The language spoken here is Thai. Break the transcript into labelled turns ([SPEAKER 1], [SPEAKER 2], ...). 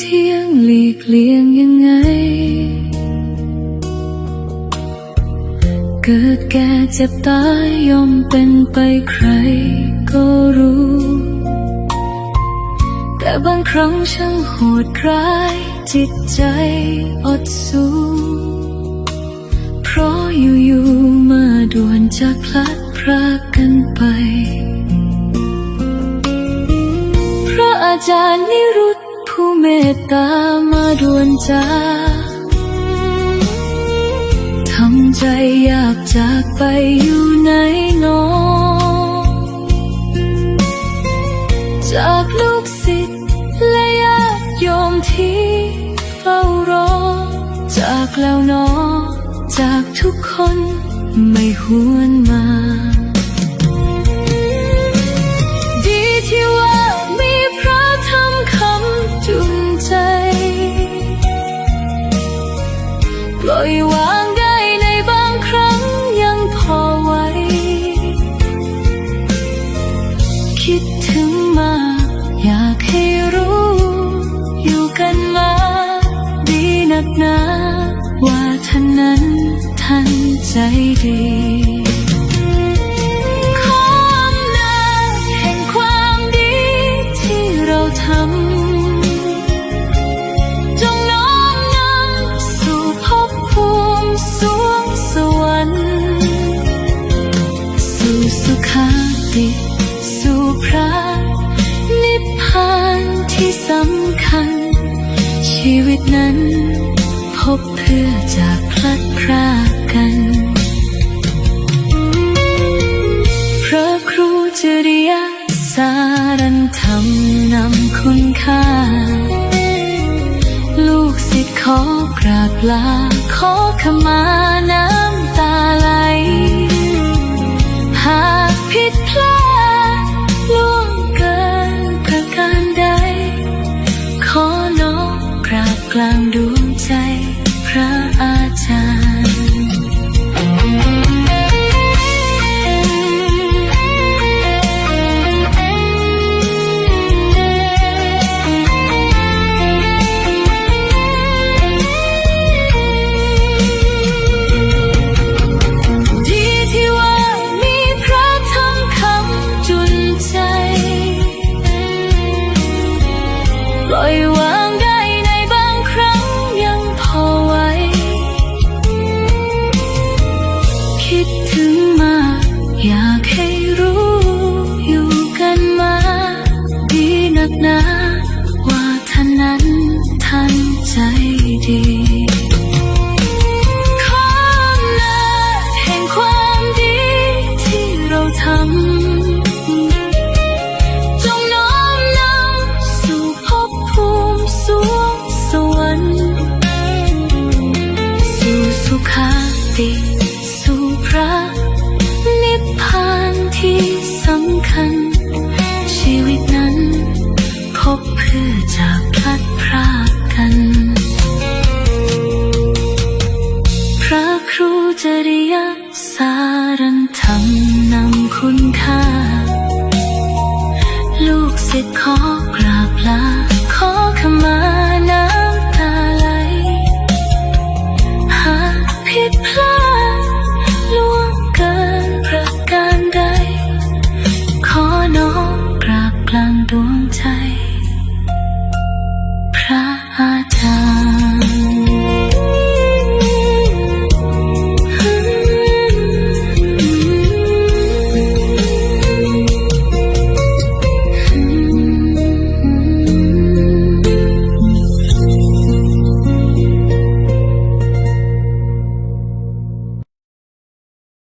[SPEAKER 1] เที่ยงหลีกเลี่ยงยังไงเกิดแก่เจ็บตายย่อมเป็นไปใครก็รู้แต่บางครั้งช่างโหดร้ายจิตใจอดสู้เพราะอยู่ๆมาด่วนจากพลัดพรากกันไปพระอาจารย์นิรุตผู้เมตตามาด่วนจากทำใจอยากจากไปอยู่ไหนหนอจากลูกศิษย์และญาติโยมที่เฝ้ารอจากแล้วหนอจากทุกคนไม่หวนมาดีที่ว่ามีพระธรรมคำจุนใจปล่อยวางได้ในบางครั้งยังพอไหวคิดถึงมาอยากให้รู้อยู่กันมาดีนักหนาว่าท่านนั้นท่านใจดีขออำนาจแห่งความดีที่เราทำจงน้อมนำสู่ภพภูมิสวงสวรรค์สู่สุขติสู่พระนิพพานที่สำคัญชีวิตนั้นพบเพื่อจากพลัดพรากกันพระครูจริยสารันธรรมนำคุณค่าลูกศิษย์ขอกราบลาขอขมาน้ำตาไหลหากผิดพลาดล่วงเกินประการใดขอน้อมกราบกลางดวงใจพระอาจารย์ดีที่ว่ามีพระธรรมคำจุนใจปล่อยวางได้ในบางครั้งยังพอไหวคิดถึงมาอยากให้รู้อยู่กันมาดีนักหนา